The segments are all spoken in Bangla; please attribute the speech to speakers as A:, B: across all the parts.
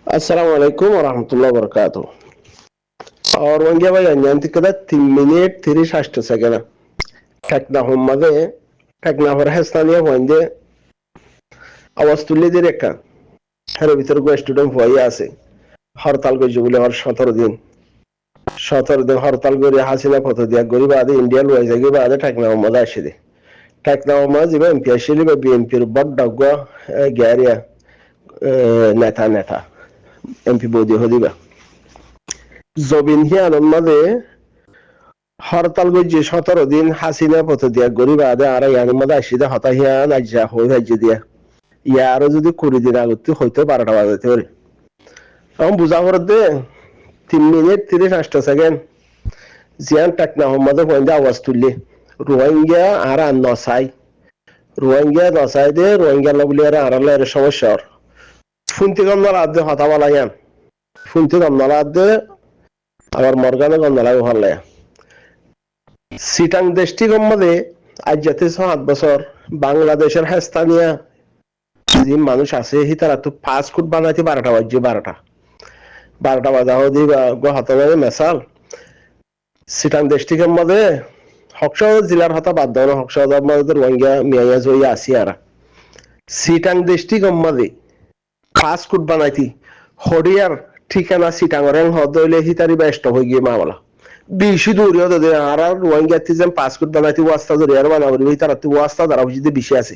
A: السلام عليكم ورحمة الله وبركاته. और वंगे भाई अंजानती कदा 3 minute 38 second tekna hommade tekna farhastaniya wande আওয়াজ তুলে দিয়ে রেখা এর ভিতরে গো স্টুডেন্ট হয়ে আছে হরতাল করে বলে আর 17 দিন হরতাল করে হাসিনা কত দিয়া গরিব আদে ইন্ডিয়া লয়ে যাগে বা আদে tekna hommade আসে দে tekna hommade জিবা এমপি আসলে বা বিএনপির বড় ডাগা গ্যারিয়া নেতা এমপি বদি হদিবা জবিন হিয়ানোর মাঝে হরতাল গজ্জি 17 দিন হাসিনা পথ দিয়া গরিব আদে আর ইয়ানোর মাঝে আসিদে হতা হিয়ান আজ্জা হই হাজ্জি দিয়া ইয়ারও যদি 20 দিন আগতে হয়তো 12টা বাজাতে পারে এখন বুঝা করে দে 3 মিনিট 38 সেকেন্ড জিয়ান টাকনা হোমাদে পয়েন্টে আওয়াজ তুললে রোহিঙ্গা আর নসাই রোহিঙ্গা নসাই দে রোহিঙ্গা লগলি আর আড়ালে সমস্যা ফুনতি গন্নার আদে হতা বলা ইয়ান ফুনতি গন্নার আদে আবার মর্গানে গন্নালা হলে সিটাং দেশটি গম্মদে আজ যাতে 7 বছর বাংলাদেশের স্থানীয় যে মানুষ আছে তারা তো ফাস্ট ফুড বানাইতে 12টা বাজে 12টা বাজা হদি হাতে মেসাল সিটাং দেশটি গম্মদে হকশহর জেলার হতা বাদ দাও হকশহর মধ্যে রোহিঙ্গা মিয়া জইয়া আসি আর সিটাং দেশটি গম্মদে ফাস্ট ফুড বানাইতি হরিয়ার ঠিকানা সিটাঙর হদইলে হিতারি ব্যস্ত হয়ে গিয়ে মামলা বেশি দূরে হতে আর রোহিঙ্গা যেন পাসপোর্ট বানাইতে ওয়াস্তা ধরে আর বানাবি তারা তো ওয়াস্তা দ্বারা বুঝতে বেশি আছে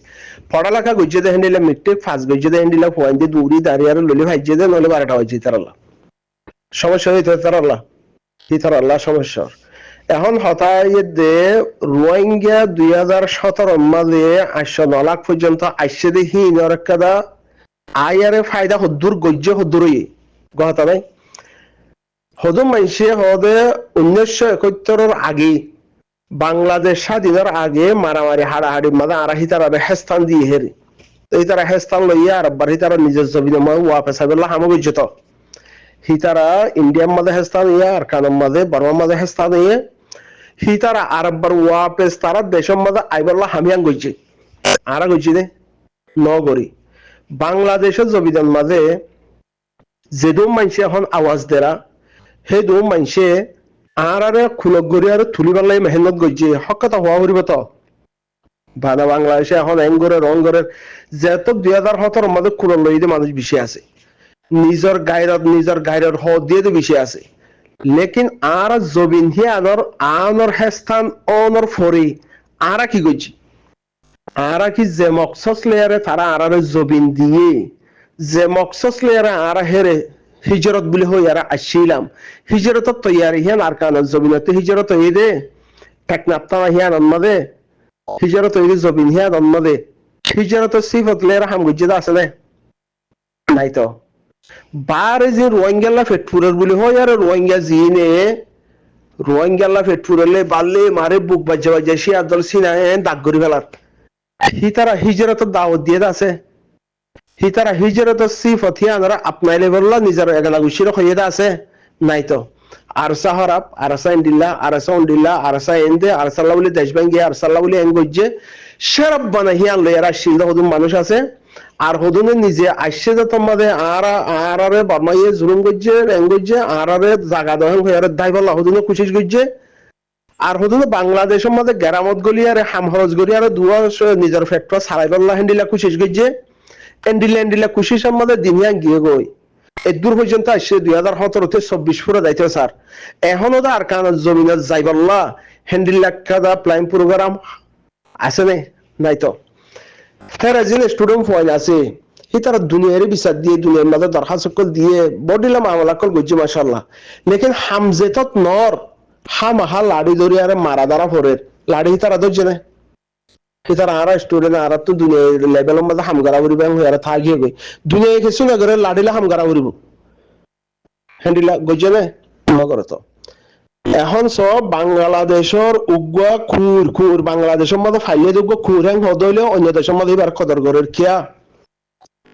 A: পড়ালেখা গজ্জে দেখেন দিলে মিট্রিক ফার্স্ট গজ্জে দেখেন দিলে পয়েন্ট দিয়ে দৌড়ি দাঁড়িয়ে আর ললি ভাইজে দেয় নলে 12টা বাজে তারাল্লাহ সমস্যা হইতে তারাল্লাহ সমস্যা এখন হতায় দে রোহিঙ্গা 2017 মাঝে 809 লাখ পর্যন্ত আসছে দেখি নরকাদা আয়ারে ফায়দা হদ্দুর গজ্জে হদ্দুরই গহতা নাই হদম মাইসে হদে 1971 আগে বাংলাদেশ স্বাধীনের আগে মারামারি হাড়াহাড়ি মাদা আরাহি তারা হেস্তান দিয়ে হেরি এই তারা হেস্তান লইয়া আরব্বার হিতারা নিজের জমিনে ওয়াফেসাবুল্লাহ হামগজ্জত হিতারা ইন্ডিয়ার মাঝে হেস্তান ইয়া আর কানম মাঝে বর্মার মাঝে হেস্তান ইয়ে হিতারা আরব্বার ওয়াফেস তারা দেশের মাঝে আইবল্লাহ হামিয়ান গজ্জে আরা গজ্জি দে নগরী বাংলাদেশের জবিদান মাঝে যেদম মাইসে এখন আওয়াজ দেরা সেই দম মাইসে আর খুলক গড়ি আর তুলি পাল্লাই মেহনত গজ্জে হকতা হওয়া হরিব তো বানা বাংলাদেশে এখন এঙ্গরে রঙ্গরের যেত 2017 মাঝে খুলক লই মানুষ বেশি আছে নিজের গায়রত হ দিয়ে বেশি আছে লেকিন আর জবিন হি আনর হেস্থান অনর ফরি আরা কি গজ্জি আরা কি যে মকসস লেয়ারে তারা আরারে জবিন দিয়ে যে মকসস লেয়ারে আরা হেরে হিজরত বলে হই আর আসছিলাম হিজরত তৈয়ারি হিয়ান আর কান জবিনতে হিজরত হই দে টেকনাপ্তা হিয়ান অন্মাদে হিজরত হই জবিন হিয়ান অন্মাদে হিজরত সিফত লেয়ারে হাম গজ্জিদা আছে না নাই তো বারে যে রোহিঙ্গাল্লা ফেটপুরের বলে হই আর রোহিঙ্গা জিনে রোহিঙ্গাল্লা ফেটপুরেলে বাল্লে মারে বুক বাজ্জা সে আদল সিনায় দাগ করি ফেলার হিতারা হিজরতের দাওয়াত দিয়ে আছে হিতারা হিজরতের সিফত হিয়ানরা আপনাইলে বললা নিজের এগলা গুছির হইয়েদা আছে নাই তো আরসা হরাপ আরসা ইন্দিল্লা আরসা উন্দিল্লা আরসা এন্দে আরসাল্লাহ বলে দেশ ব্যাঙ্গে আরসাল্লাহ বলে এন গজ্জে সেরব বানা হিয়ান লইয়ারা শিলদা হদুম মানুষ আছে আর হদুনে নিজে আসছে যে তোমাদের আরে বর্মাইয়ে জুলুম গজ্জে এন গজ্জে আরে জাগা দহন হইয়ারে দাই বললা হদুনে কুচিস গজ্জে আর হদুনে বাংলাদেশের মধ্যে গেরামত গলি আর হামহরজ গলি আর দুয়া নিজের ফেট্র সারাই বললা হেন্ডিলা কুচিস গজ্জে এন্ডিলা কুচিসের মধ্যে দিনিয়া গিয়ে গই এদূর পর্যন্ত আসছে 2017 তে 24 পুরো যাইতে স্যার এখনো তো আর কান জমিনে যাইবল্লা হেন্ডিলা কাদা প্ল্যান প্রোগ্রাম আছে নাই তো তারা যে স্টুডেন্ট ফয়েল আছে তারা দুনিয়ার বিচার দিয়ে দুনিয়ার মাঝে দরখাস্ত দিয়ে বডিলা মামলা কল গজ্জি মাশাআল্লাহ লেকিন হামজেতত নর হামাহা লাড়ি ধরি আর মারা দ্বারা ফরের লাড়ি তারা ধরছে না তারা আর স্টুডেন্ট আর তো দুনিয়া লেভেলের মধ্যে হামগারা করিব আর থাকিয়ে গই দুনিয়া কিছু না করে লাড়িলা হামগারা করিব হ্যান্ডিলা গজ্জে না নগর তো এখন সব বাংলাদেশের উগ্র খুর বাংলাদেশের মধ্যে ফাইলে উগ্র খুর হ্যাং হদইলে অন্য দেশের মধ্যে এবার কদর করার কিয়া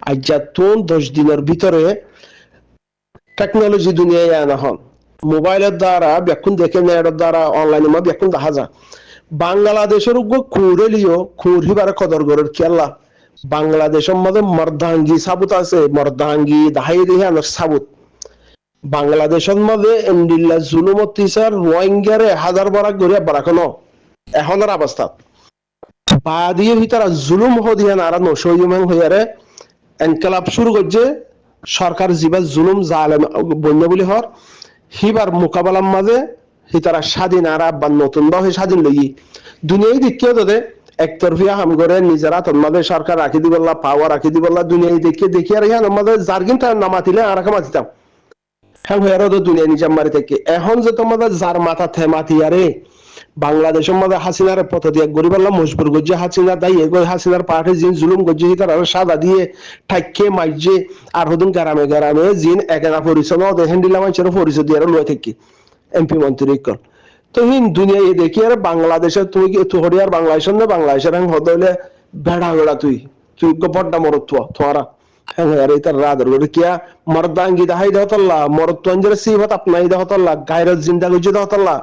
A: আজ্জাতুন 10 দিনের ভিতরে টেকনোলজি দুনিয়ায় আনা হন মোবাইলের দ্বারা ব্যাকুন দেখে নেটের দ্বারা অনলাইনে মধ্যে ব্যাকুন দেখা যায় বাংলাদেশের উগ্র খুর এলিও খুর হিবার কদর করার কিয়াল্লা বাংলাদেশের মধ্যে মর্দাঙ্গি সাবুত আছে, মর্দাঙ্গি দাহাই দিহানোর সাবুত বাংলাদেশের মধ্যে এন্ডিল্লা জুলুমত তিসার রোহিঙ্গারে হাজার বরাক গড়িয়া বারাকনো এখনের অবস্থা বাদিয়ে ভিতরা জুলুম হদিয়ান আর নসইমান হইয়ারে এনকালাব শুরু করছে সরকার জিবা জুলুম জালেম বন্য বলি হর হিবার মোকাবেলার মাঝে হিতারা স্বাধীন আর আব্বার নতুন বা স্বাধীন লই দুনিয়ায় দেখিয়ে তোদে একতরফিয়া হাম করে নিজেরা তোমাদের সরকার রাখি দিবল্লা পাওয়ার রাখি দিবল্লা দুনিয়ায় দেখিয়ে দেখিয়ে আর হ্যাঁ আমাদের জার্গিন তার নামাতিলে আর রাখা মাতিতাম হ্যাঁ হয়ে তো দুনিয়া নিজাম মারি থেকে এখন যে তোমাদের যার মাথা থেমাতি আরে বাংলাদেশের মধ্যে হাসিনার পথ দিয়ে গরিবাল্লা মজবুর গজ্জে হাসিনা দাই এগো হাসিনার পাঠে জিন জুলুম গজ্জে তার আর সাদা দিয়ে ঠাইকে মাইজে আর হদুন গ্রামে গ্রামে জিন একেনা পরিচয় নদে হ্যান্ডিলা মানুষের পরিচয় দিয়ে লয় থেকে এমপি মন্ত্রী কল তো হিন দুনিয়া দেখি আর বাংলাদেশের তুই কি তোহরি আর বাংলাদেশের না বাংলাদেশের হদ হইলে বেড়া বেড়া তুই তুই বড্ডা মরত্ব তোমারা হ্যাঁ আরে তার রাত রে কিয়া মর্দাঙ্গি দাহাই দহতল্লা মরত্ব অঞ্জরে সিবত আপনাই দহতল্লা গায়রত জিন্দা গজ্জে দহতল্লা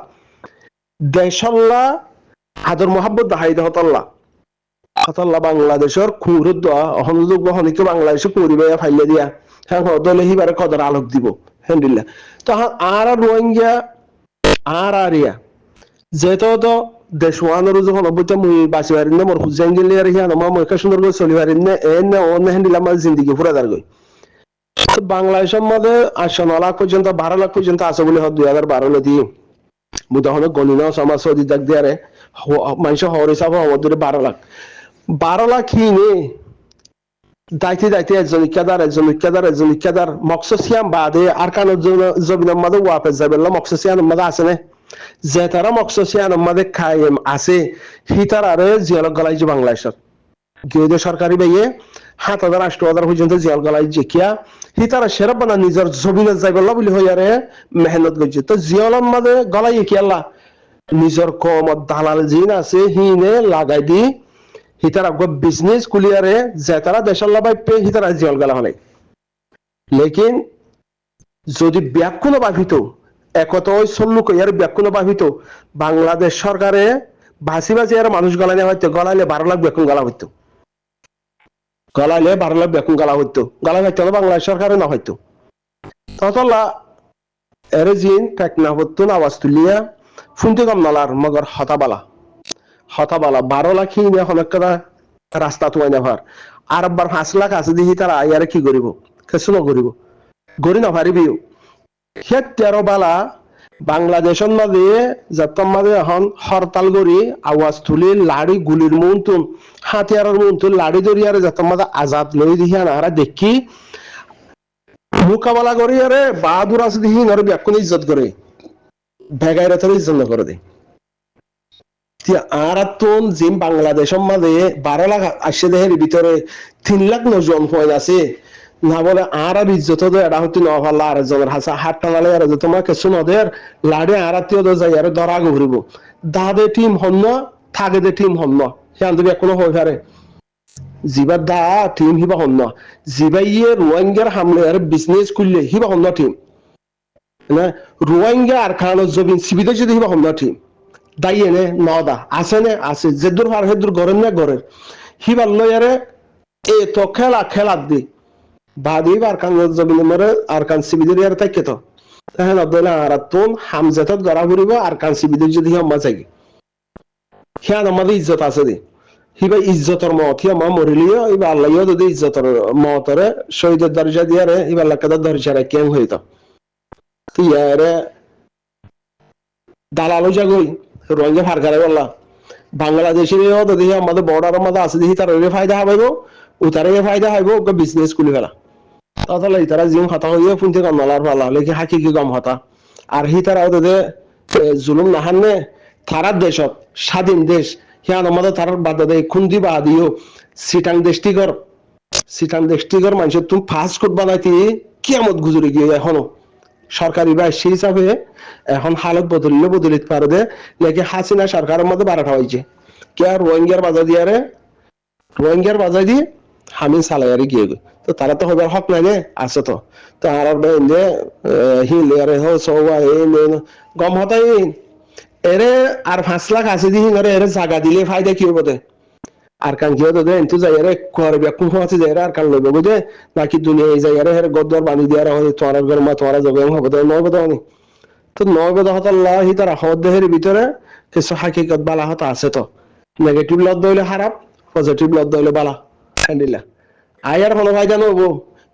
A: দেশল্লা আদর মোহাম্মদ দাহাইদ হতল্লা হতল্লা বাংলাদেশের খুরুদ অহমদুক বহনিকে বাংলাদেশে পরিবে ফাইলে দিয়া হ্যাঁ দলে হিবারে কদর আলোক দিব হেন্ডিল্লা তো আর রোহিঙ্গা আর আরিয়া যেহেতু তো দেশওয়ানের যখন অবৈতে মুই বাঁচি পারিন মোর হুজাইন গেলে আর হিয়া নমা মই সুন্দর করে চলি পারিন এনে অন্য হেন্ডিল্লা আমার জিন্দিগি পুরা দার গই বাংলাদেশের মধ্যে 8 লাখ পর্যন্ত 12 লাখ পর্যন্ত আছে বলে 2012 দিয়ে মুদাহনে গণিনা সমাজ সৌদি দাগ দিয়ারে মানুষ হওয়ার হিসাব আমাদের 12 লাখ হিনে দাইতে দাইতে একজন ইকাদার মকসসিয়াম বাদে আর কান জমিনের মধ্যে ওয়াপে যাবেল্লা মকসসিয়ান মধ্যে আছে না যে তারা মকসসিয়ান মধ্যে কায়েম আছে হিতার আরে জিয়াল গলাই যে বাংলাদেশের গিয়ে সরকারি বাইয়ে 7,000 8,000 পর্যন্ত জিয়াল গলাই যে কিয়া হিতারা সেরা বানা নিজের জমিনে যাইবেল্লা বলি হইয়ারে মেহনত করছে তো জিয়ালের মধ্যে গলাই কি আল্লাহ নিজের কমত দালাল জিন আছে হিনে লাগাই দি হিতারা বিজনেস কুলিয়ারে যে তারা দেশের লাভাই পে হিতারা জিয়াল গলা হলে লেকিন যদি ব্যাকুল বাভিত একত ওই সল্লু কইয়ার ব্যাকুল বাভিত বাংলাদেশ সরকারে ভাসি ভাসি আর মানুষ গলাইলে হয়তো গলাইলে 12 লাখ বেকুন গলা হইতো গলাইলে 12 লাখ বেকুন গলা হইতো গলা হইতো বাংলাদেশ সরকারে না হইতো ততলা এর জিন টেকনাফতুন আওয়াজ তুলিয়া ফুনতে কম নালার মগর হতাবালা 12 লাখ হিনে এখন একটা রাস্তা তুমাই নেভার আর একবার 5 লাখ আছে দেখি তারা আইয়ারে কি করিব কিছু না করিব গড়ি না পারিবিও সে 13 বালা বাংলাদেশের মাঝে যাত্রার মাঝে এখন হরতাল করি আওয়াজ তুলি লাড়ি গুলির মুন্তুন হাতিয়ারের মুন্তুন লাড়ি দরিয়ারে যাত্রার মাঝে আজাদ লই দিহি আনারা দেখি মোকাবেলা করি আরে বাহাদুর আছে দেখি আর ব্যাকুন ইজ্জত করে ভেগাইরা তোর ইজ্জত না করে দে আর তুন জিম বাংলাদেশের মাঝে 12 লাখ আসে দেহের ভিতরে 3 লাখ নজন পয়েন্ট আছে না বলে আর ইজ্জত তো এটা হতে না ভাল্লা আর জনের হাসা হাত টানালে আর তোমার কিছু নদের লাড়ে আর আত্মীয় যাই আর ধরা ঘুরিব দাদে টিম হন না থাকে দে টিম হন না সেখান থেকে এখনো হয়ে পারে জিবার দা টিম হিবা হন না জিবাইয়ে রোহিঙ্গার হামলে আর বিজনেস করলে হিবা হন না টিম না রোহিঙ্গা আর খানো জবিন সিবিতে যদি হিবা হন না টিম দাইয়ে নে নদা আছে নে আছে যে দূর পার হে দূর গরেন না গরের হিবার লয়ারে এ তো খেলা দি বাদি আর কান জবিন মরে আর কান সিবিদের ইয়ার থাকে তো তাহলে আব্দুল্লাহ আর তুন হামজাতত গড়া ঘুরিব আর কান সিবিদের যদি হাম্মা যাই হিয়ান আমাদের ইজ্জত আছে দি হিবা ইজ্জতর মত হিয়া মা মরিলিও ইবা আল্লাহও যদি ইজ্জতর মতরে শহীদের দরজা দিয়ারে ইবা আল্লাহ কাদা দরজা রে কেন হইত তো ইয়ারে দালালো জাগই রোহিঙ্গা ফারকারে বললা বাংলাদেশের যদি আমাদের বর্ডারের মধ্যে আছে দেখি তার ফায়দা হইব উতারে ফায়দা হইব ওকে বিজনেস খুলে ফেলা তাহলে তারা জিম হতা হইয়া ফুনতে কম নালার ফালা লেখি হাকি কি কম হতা আর হি তারা ওদের জুলুম নাহান্নে তারার দেশত স্বাধীন দেশ হিয়ান আমাদের তারার বাদ দেয় খুন্দি বা দিও সিটাং দেশটিগর মানুষের তুমি ফাস্ট ফুড বানাইতে কিয়ামত গুজরে গিয়ে এখনো সরকারি বা সেই হিসাবে এখন হালত বদলিতে পারে দে নাকি হাসিনা সরকারের মধ্যে 12টা হয়েছে কে আর রোহিঙ্গার বাজার দিয়ে হামিন সালাইয়ারে গিয়ে গই তো তারা তো হবার হক নাই নে আছে তো আর হিলে সৌয়া গম হতাই এরে আর 5 লাখ আছে দিহি এরে জায়গা দিলে ফায়দা কি হবে আর কান কি হতো দেন তো যাইরে করে বেকুন হতে যাইরে আর কান লইব বুঝে নাকি দুনিয়া এই যাইরে হের গদ্দর বানি দিয়া হয় তোরা ঘর মা তোরা জগে হবে তো নয় কথা নি তো নয় কথা হতো আল্লাহ তারা হদের ভিতরে কিছু হাকিকত বালা হতা আছে তো নেগেটিভ লদ দইলে খারাপ পজিটিভ লদ দইলে বালা আলহামদুলিল্লাহ আয়ার কোনো ফায়দা নবো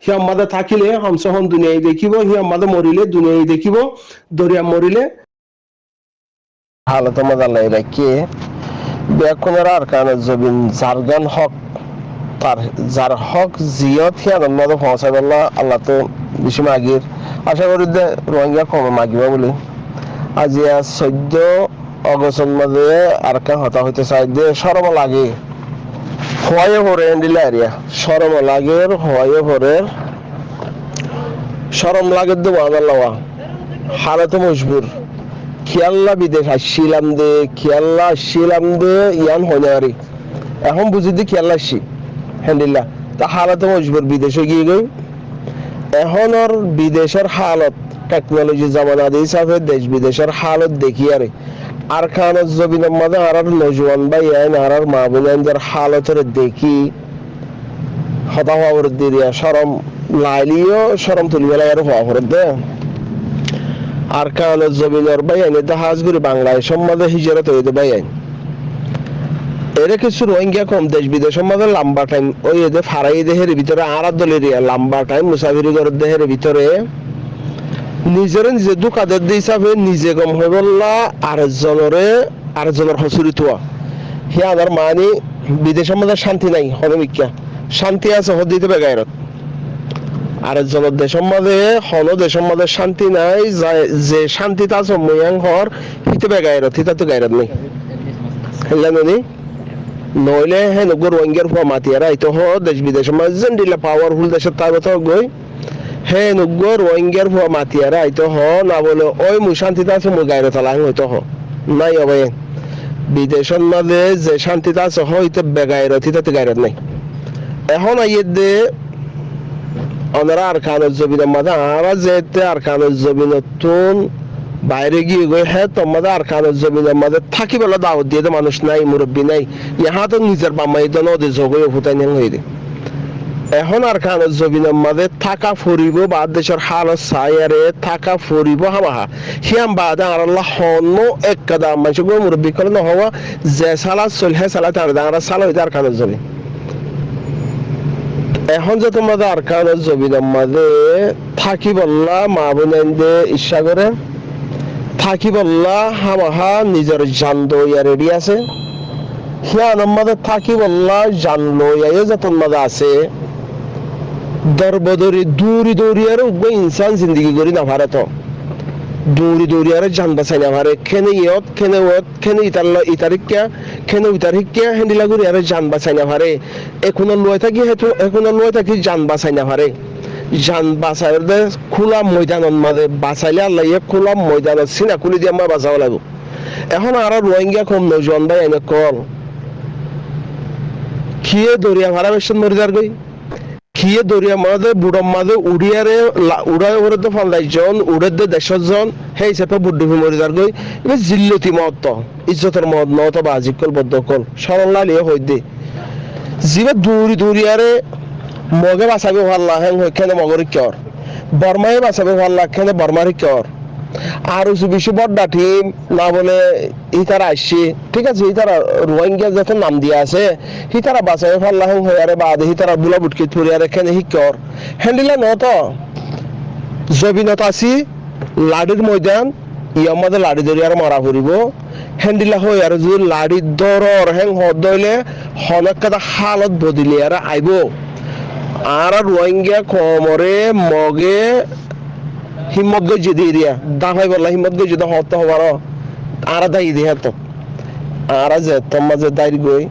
A: হি আমাদের থাকিলে হমসহম দুনিয়ায় দেখিব হি আমাদের মরিলে দুনিয়ায় দেখিব দরিয়া মরিলে হালত মজা লাগে কে বেকুনের আর কানে জবিন জারগান হক তার যার হক জিয়ত হিয়ান মধ্যে পৌঁছাই বললা আল্লাহ তো বেশি মাগির আশা করি যে রোহিঙ্গা কমে মাগিব বলে আজি 14 অগস্টের মধ্যে আর কান হতা হইতে চাই যে সরম লাগে হয়ে ভরে দিলে এরিয়া সরম লাগে হয়ে ভরে সরম লাগে দেবো আমার লওয়া হালতে মজবুর খেয়াল্লা বিদেশ আসছিলাম দে খেয়াল্লা আসছিলাম দে ইয়ান হইনারি এখন বুঝি দি খেয়াল্লা আসছি হ্যান্ডিল্লা তা হালতে মজবুর বিদেশে গিয়ে গই এখন ওর বিদেশের হালত টেকনোলজি জামানা দিয়ে হিসাবে দেশ বিদেশের হালত দেখি আরে আর খানের জবিনের মধ্যে আর নজওয়ান ভাই আইন আর মা বোনের হালতের দেখি হতা হওয়ার দিয়ে সরম লাইলিও সরম তুলিবে লাগে আর হওয়ার দে আর খানের জবিনের ভাই আইন জাহাজ করে বাংলাদেশের মধ্যে হিজরত হইতে ভাই আইন এর কিছু রোহিঙ্গা কম দেশ বিদেশের মধ্যে লম্বা টাইম ওই এদের ফারাই দেহের ভিতরে আর দলের লম্বা টাইম মুসাফিরি করে দেহের ভিতরে নিজের নিজে দোকানের হিসাবে নিজে গম হয়ে বললা আরেকজনের হসুরি তোয়া হে আমার মানে বিদেশের মধ্যে শান্তি নাই হনমিকা শান্তি আছে হদিতে বেগায়রত আরেকজনের দেশের মধ্যে দেশের মধ্যে শান্তি নাই যে শান্তিটা আছে ময়াং হর হিতে বেগায়রত হিতা তো গায়রত নেই হেলানি নইলে হে নগর রোহিঙ্গার ফুয়া মাতিয়ারা ইতো হ দেশ বিদেশের মধ্যে যেন দিলা পাওয়ারফুল দেশের তার কথা গই হে নগর রোহিঙ্গার ফুয়া মাতিয়ারা ইতো হ না বলে ওই মু শান্তিটা আছে মু গায়রত আলাং হইতো হ নাই হবে বিদেশের মধ্যে যে শান্তিটা আছে হইতে বেগায়রত হিতাতে গায়রত নাই এখন আইয়ে দে ওনারা আর খানের জমিনের মধ্যে আমরা যেতে আর খানের জমিনতুন বাইরে গিয়ে গই হ্যাঁ তোমাদের আর খানের জমিনের মধ্যে থাকি বলে দাওয়াত দিয়ে মানুষ নাই মুরব্বী নাই ইহা তো নিজের বাম্মাই তো নদী জগই ফুটাই নেন হইরে এখন আর খানের জমিনের মধ্যে থাকা ফুরিব বা দেশের হাল সায়ারে থাকা ফুরিব হামাহা হিয়াম বাদে আর আল্লাহ হন এক কাদা মানুষ মুরব্বী করে না হওয়া যে সালা চল হে সালা তার দাঁড়া সালা হইতে আর খানের জমি এখন যে তোমাদের আর খানের জমিনের মধ্যে থাকি বললা মা বোনদের ইচ্ছা করে থাকি বললা হামাহা নিজের জান দইয়া রেডি আছে হিয়ান আমাদের থাকি বললা জান লইয়া যে তোমাদের আছে দরবদরি দূরি দৌড়ি আর ইনসান জিন্দগি করি না পারে তো দৌড়ি দৌড়ি আর জান বাঁচাই না পারে খেনে ইয়ত খেনে ওত খেনে ইতারিকা খেনে ইতারিকা হেন্ডিলা করি আর জান বাঁচাই না পারে এখনো লয় থাকি হেতু এখনো লয় থাকি জান বাঁচাই না পারে জান বাঁচাইলে খোলা ময়দানের মাঝে বাঁচাইলে আল্লাহ খোলা ময়দানত চিনা খুলি দিয়ে আমার বাঁচাব লাগবো এখন আর রোহিঙ্গা কম নজন ভাই এনে কল খিয়ে দরিয়া ভাড়া বেশন মরি যার গই খিয়ে দরিয়া মাঝে বুড়ম মাঝে উড়িয়ারে উড়াই ওরে তো 50 জন উড়ে দে 100 জন সেই হিসাবে বুড্ডি মরি যার গই এবার জিল্লতি মত ইজ্জতের মত নত বা আজিকল বদ্ধকল সরল লালিয়ে হই দে জিবে দূরি দূরিয়ারে মগে বাঁচাবে ভাল্লা হ্যাঁ ওইখানে মগরি কর বর্মায় বাঁচাবে ভাল্লা এখানে বর্মারি কর আর বেশি বড় টিম না বলে ইতারা আসছে ঠিক আছে ইতারা রোহিঙ্গা যখন নাম দিয়ে আছে হিতারা বাঁচাবে ভাল্লা হ্যাঁ হয়ে আরে বাদে হিতারা বুলা বুটকি থুরি আর এখানে হি কর হ্যান্ডিলা নত জবিনত আছি লাড়ির ময়দান ইয়ার লাড়ি ধরি আর মারা ফুরিব হ্যান্ডিলা হই আর যদি লাড়ি দরর হ্যাং হদইলে হনক কাদা হালত বদলি আর আইব আর রোহিঙ্গা কমরে মগে হিম্মত গই যদি এরিয়া দাফাই বললা হিম্মত গই যদি হত হবার আর দাই দিয়ে তো আর যে তোমাদের দাইর গই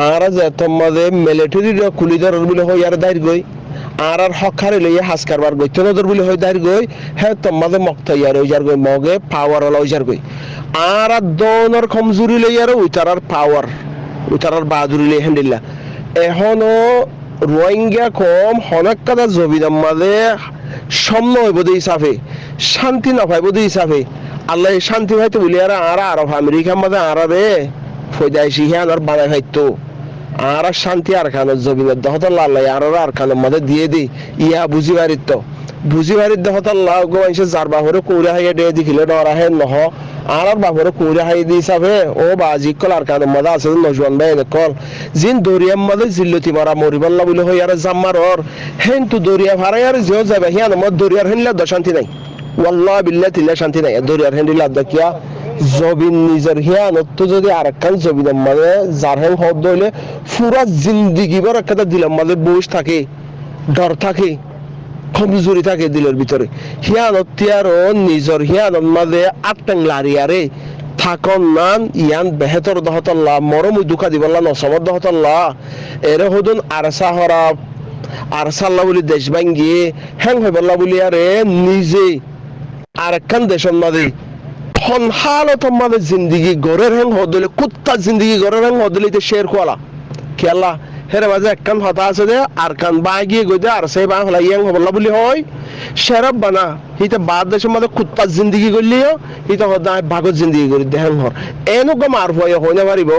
A: আর যে তোমাদের মিলিটারি কুলি ধর বলে হই আর দাইর গই আর হকারে লইয়া হাস কারবার গই তোদের বলে হই দাইর গই হ্যাঁ তোমাদের মক্ত ইয়ার ওই যার গই মগে পাওয়ার ওলা ওই যার গই আর দনর কমজোরি লইয়ার উইতারার পাওয়ার উইতারার বাহাদুরি লই হ্যান্ডিল্লা এখনো রোহিঙ্গা কম হনক কাদা জবিনার মাঝে সম্ম হইব দি হিসাবে শান্তি না পাইব দি হিসাবে আল্লাহ শান্তি পাইতে বলি আর আরব আমেরিকার মাঝে আর রে ফয়দাইশি হিয়ান আর বানাই হয়তো আর শান্তি আর খানো জমিনের দহতল আল্লাহ আর খানোর মধ্যে দিয়ে দি ইয়া বুঝি বাড়ির দহতল আল্লাহ গো এসে যার বাহরে কৌরা হাইয়া ডে দেখিলে ডরা হে নহ আর বাহরে কৌরা হাই দি হিসাবে ও বাজি কল আর খানোর মধ্যে আছে নজওয়ান ভাই কল জিন দরিয়ার মধ্যে জিল্লতি মারা মরিবাল্লা বলে হই আর জাম্মার ওর হেন তু দরিয়া ভাড়াই আর যেও যাবে হিয়ান মধ্যে দরিয়ার হেনলে শান্তি নাই ওয়াল্লাহ বিল্লাহ তিল্লা শান্তি নাই দরিয়ার হেন্ডিল আদাকিয়া জবিন নিজের হিয়ানত যদি আর একখান জবিনের মানে যার হেন হদ হইলে পুরা জিন্দিগি ভর একটা দিলাম মাঝে বসে থাকে ডর থাকে কমজোরি থাকে দিলের ভিতরে হিয়ানত আরো নিজের হিয়ানত মাঝে আটটাং লারিয়ারে থাকন নান ইয়ান বেহেতর দহতল্লাহ মরম দুঃখা দিবল্লা নসমর দহতল্লাহ এরে হদুন আরসা হরা আরসাল্লাহ বলি দেশ ভাঙ্গিয়ে হ্যাং হইবল্লা বলি আরে নিজে আর একখান দেশের মাঝে হন হালত মাঝে জিন্দিগি গড়ের হ্যাং হদলে কুত্তা জিন্দিগি গড়ের হ্যাং হদলে শের খোয়ালা খেলা হেরে মাঝে একখান হতা আছে যে আর কান বা গিয়ে গই দে আর সেই বা হলা ইয়াং হবল্লা বলি হয় শেরব বানা হিতে বাদ দেশের মাঝে কুত্তা জিন্দিগি করলিও হিতে হদা ভাগত জিন্দিগি করি দেহেন হর এনেকুৱা মার ভয় হয় না পারিব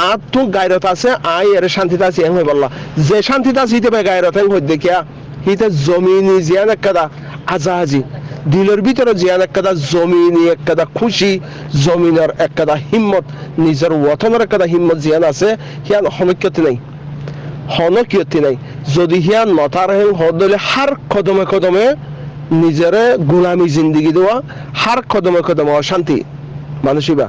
A: আর তো গায়রত আছে আই এর শান্তিতে আছে হই বললা যে শান্তিতে আছে হিতে গায়রত হই দেখিয়া হিতে জমিনি জিয়ান একদা আজাজি দিলের ভিতরে জিয়ান একদা জমিনি একদা খুশি জমিনের একদা হিম্মত নিজের ওয়াতনের একদা হিম্মত জিয়ান আছে হিয়ান হনকিয়তি নাই যদি হিয়ান নতার হেন হদলে হার কদমে নিজের গোলামি জিন্দিগি দেওয়া হার কদমে অশান্তি মানুষিবা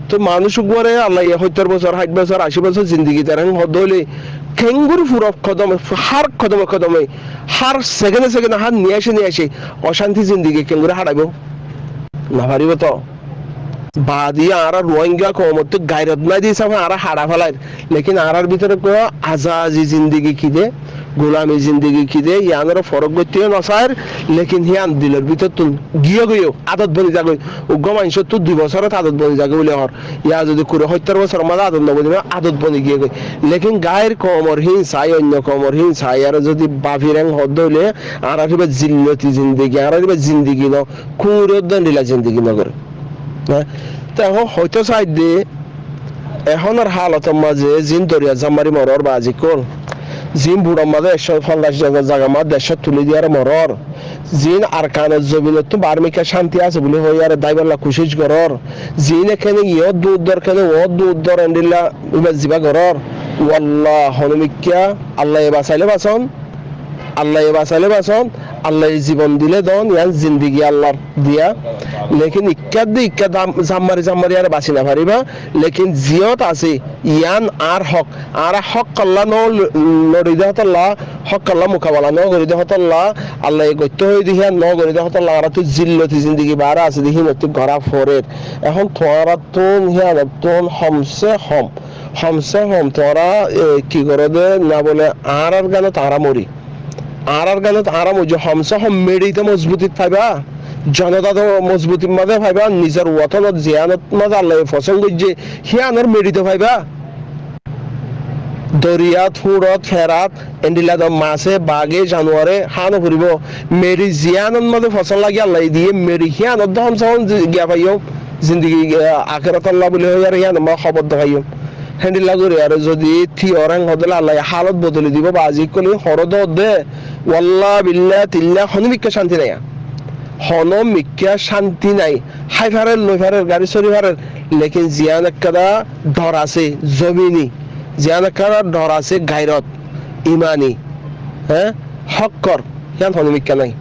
A: তো মানুষ উপরে আল্লাহ 70 বছর 60 বছর 80 বছর জিন্দিগি তার হদলে কেঙ্গুর ফুরফ কদমে হার সেকেন্ডে হার নিয়ে আসে অশান্তি জিন্দিগি কেঙ্গুরে হারাইব না পারিব তো বাদিয়া আর রোহিঙ্গা কমত গায়রত নাই দিছে আর হারা ফেলায় লেকিন আর ভিতরে কো আজাজি জিন্দিগি খিদে গোলামি জিন্দিগি খিদে ইয়ানের ফরক গতিও নসার লেকিন হিয়ান দিলের ভিতর তুন গিয়ে আদত বনি যাগই উগ্র মানুষ তো 2 বছরত আদত বনি যাগে বলে হর ইয়া যদি করে 70 বছর মাঝে আদত নবনি আদত বনি গিয়ে গই লেকিন গায়ের কমর হিংসাই অন্য কমর হিংসাই আর যদি বাফিরেং হদ হইলে আর আরিবা জিল্লতি জিন্দিগি আর আরিবা জিন্দিগি ন কুরদন দিলা জিন্দিগি নগর তো এখন হয়তো চাই দিয়ে এখনের হালতের মাঝে জিন দরিয়া জামারি মরর বা আজি কল জিন বুড়ার মাঝে 150 জায়গা মাঝে দেশে তুলে দিয়ার মরর জিন আর কানের জমিনের তো বার্মিকা শান্তি আছে বলে হই আর দাইবাল্লা খুশিজ গরর জিন এখানে ইয়ত দুধর কেন ও দুধর এন্ডিল্লা ইবা জিবা গরর ওয়াল্লাহ হনুমিকা আল্লাহ বাঁচাইলে বাঁচন আল্লাহ জীবন দিলে দন ইয়ান জিন্দিগি আল্লাহ দিয়া লেকিন ইক্কা জাম্মারি আর বাঁচি না পারিবা লেকিন জিয়ত আছে ইয়ান আর হক কল্লা নরিদে হতল্লাহ হক কল্লা মুকাবালা ন গরিদে হতল্লাহ আল্লাহ গত্য হই দিহিয়া ন গরিদে হতল্লাহ আর তো জিল্লতি জিন্দিগি বারা আছে দেখি নতি ঘরা ফরের এখন তোরা তুন হিয়া তুন হমসে হম তোরা কি করে দে না বলে আর গানে তারা মরি আর গানত আরাম যে হমসা হম মেডিতে মজবুতি পাইবা জনতা তো মজবুতির মাঝে পাইবা নিজের ওয়াতনত জিয়ানত মাঝে আল্লাহ পছন্দ যে হিয়ানের মেডিতে পাইবা দরিয়াত ফুরত ফেরাত এন্ডিলাদ মাছে বাগে জানুয়ারে হানো ফুরিব মেরি জিয়ানত মাঝে ফসল লাগি আল্লাহ দিয়ে মেরি হিয়ানত হমসা হম গিয়া পাইও জিন্দিগি আখিরাত আল্লাহ বলে হই আর হিয়ান মা খবর দেখাইও হ্যান্ডেল লাগরে আর যদি থি অরাং হদলে আল্লাহ হালত বদলে দিব বা আজি কলি হরদ দে ওয়াল্লাহ বিল্লাহ তিল্লাহ হনমিকা শান্তি নাই হাই ফারের গাড়ি চরি ফারের লেকিন জিয়ান একটা ডর আছে জমিনি জিয়ান একটা ডর আছে গায়রত ইমানি হ্যাঁ হক্কর হিয়ান হনমিকা নাই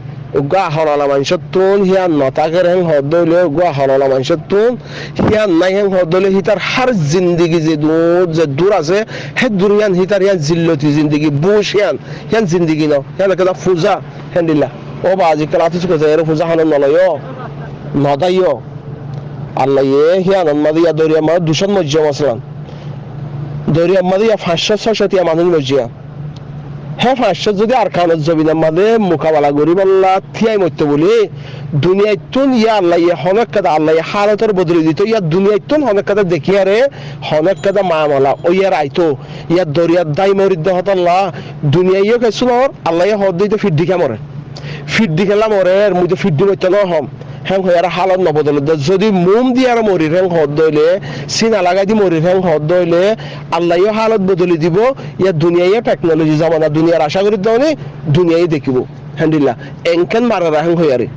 A: উগা হলালা মানুষের তুন হিয়ান নতাকের হেং হদলে উগা হলালা মানুষের তুন হিয়ান নাই হেং হদলে হিতার হার জিন্দিগি যে দূর আছে হে দূর হিয়ান হিতার হিয়ান জিল্লতি জিন্দিগি বুশ হিয়ান জিন্দিগি ন হিয়ান একটা ফুজা হেন্ডিলা ও বা আজিকাল আতিস কথা এর ফুজা হন নলয় নদাইও আল্লাহ হিয়ান মাদিয়া দরিয়া মা দুশন মজ্জা মাসলান দরিয়া মাদিয়া 500-600 টিয়া মানুষ মজ্জিয়া হ্যাঁ 500 যদি আর কানের জমিনের মাঝে মোকাবেলা করি বললা থিয়াই মরতে বলি দুনিয়ায় তুন ইয়া আল্লাহ ইয়া হনেক কাদা আল্লাহ হালতের বদলে দিত ইয়া দুনিয়ায় তুন হনেক কাদা দেখিয়া রে হনেক কাদা মামলা ও ইয়ার আইতো ইয়া দরিয়ার দাই মরিদ হতল্লাহ দুনিয়াইও কেছু নর আল্লাহ হদ দিতে ফির দিখা মরে ফির দিখেলা মরে এর মধ্যে ফির দিতে ন হম হ্যাং হয়ে আর হালত নবদল যদি মোম দিয়ে আর মরির হ্যাং হদ দইলে সিনা লাগাই দি মরির হ্যাং হদ দইলে আল্লাহও হালত বদলি দিব ইয়া দুনিয়ায় টেকনোলজি জামানা দুনিয়ার আশা করি দাও দুনিয়ায় দেখিব হ্যান্ডিল্লা এনকেন মারা রাহেং হয়ে আরে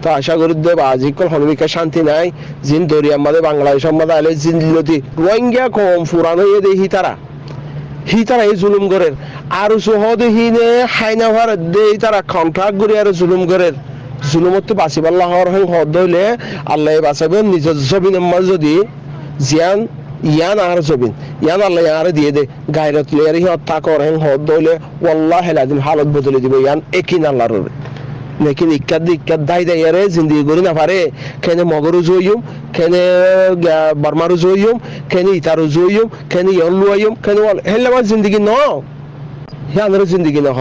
A: তো আশা করি দেব আজিকাল হনমিকা শান্তি নাই জিন দরিয়ার মাঝে বাংলাদেশের মাঝে আলে জিন যদি রোহিঙ্গা কম ফুরান হয়ে দেই হিতারা এই জুলুম করেন আর সহদে হিনে হাইনা ভার দেই তারা কন্ট্রাক্ট করে আর জুলুম করেন জুলুমত বাঁচিবাল্লাহর হেং হদ হইলে আল্লাহ বাঁচাবে নিজের জমিনের মাঝে যদি জিয়ান ইয়ান আর জমিন ইয়ান আল্লাহ আর দিয়ে দে গায়রত লিয়ার হত্যা করে হেং হদ হইলে ওয়াল্লাহ হেলাদিন হালত বদলে দিব ইয়ান একিন আল্লাহর লেকিন ইক্কাত দাই দাইয়ারে জিন্দিগি করি না পারে কেনে মগরু জইম কেনে বার্মারু জইম কেনে ইতারু জইম কেনে ইয়লুয়াইম কেনে হেল্লাবার জিন্দিগি ন হিয়ানের জিন্দিগি নহ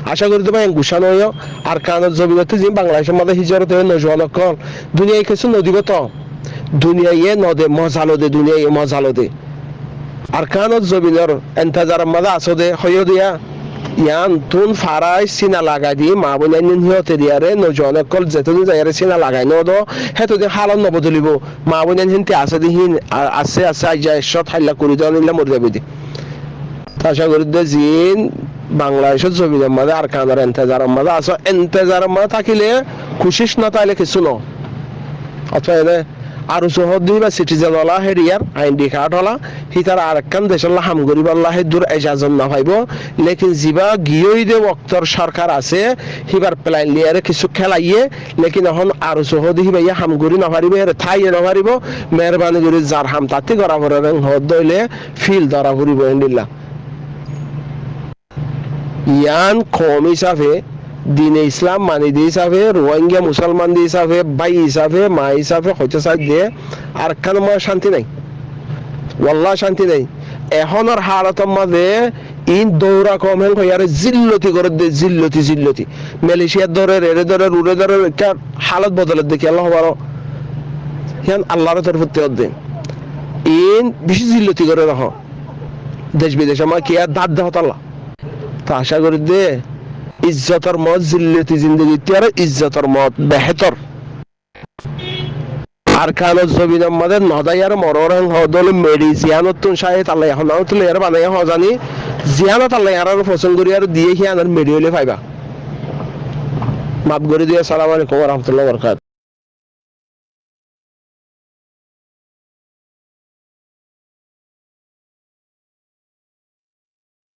A: আশা করি তোমার গুছা নয় আর কানের জবিগতে যে বাংলাদেশের মধ্যে হিজরত হয়ে নজওয়ানকল দুনিয়ায় কিছু নদীগত দুনিয়ায় নদে মজালো দে দুনিয়ায় মজালো দে আর কানত জবিনের এন্তাজার মাঝে আসো দে হইও দিয়া ইয়ান তুন ফারাই সিনা লাগাই দি মা বোন হিয়তে দিয়ারে নজওয়ানকল যেতদিন যাইয়ারে সিনা লাগাই নদ হেতদিন হালত নবদলিব মা বোন হিনতে আছে দিহিন আছে আজ শত হাল্লা করি দেওয়া নিলে মরে যাবে দি আশা করি দে জিন বাংলাদেশের জমিনের মাঝে আর কানার এন্তেজারের মাঝে আসো এন্তেজারের মাঝে থাকিলে খুশিস না তাইলে কিছু ন অথবা আরো সহদি বা citizen OLA Harrier ID card হলা হিতার আর একখান দেশের হাম গরিব আল্লাহ দূর এজাজত না পাইব লেকিন জিবা গিয়ই দে বক্তর সরকার আছে হিবার প্ল্যান লিয়ারে কিছু খেলাইয়ে লেকিন এখন আরো সহদি হিবাইয়া হাম গরি না পারিব এর থাইয়ে না পারিব মেহরবানি করে যার হাম তাতে করা পড়ে হদ দইলে ফিল ধরা পড়িব ইনশাআল্লাহ ইয়ান কম হিসাবে দিনে ইসলাম মানি দিয়ে হিসাবে রোহিঙ্গা মুসলমান দিয়ে হিসাবে ভাই হিসাবে মা হিসাবে হইতে চাই দিয়ে আর কেন শান্তি নাই ওয়াল্লাহ শান্তি নাই এখনের হালতের মাঝে ইন দৌড়া কম হেন হয়ে আর জিল্লতি করে দে জিল্লতি মালয়েশিয়ার ধরে রেড়ে ধরে রুড়ে ধরে একটা হালত বদলের দেখি আল্লাহ বারো হিয়ান আল্লাহর তরফ দিন ইন বেশি জিল্লতি করে রাখ দেশ বিদেশ আমার কি আর দাঁত দেহ আল্লাহ তো আশা করি দে ইজ্জতর মত জিল্লতি জিন্দগি আর ইজ্জতর মত বেহতর আর কানত জবিনের মধ্যে নদাই আর মররং হদল মেডি জিয়ানত তুন শাহেদ আল্লাহ এখন তুলে আর বানাই হজানি জিয়ানত আল্লাহ আর পছন্দ করি আর দিয়ে হিয়ান আর মেডি হইলে পাইবা মাপ করে দিয়ে আসসালামু আলাইকুম ওয়া রাহমাতুল্লাহি ওয়া বারাকাতুহু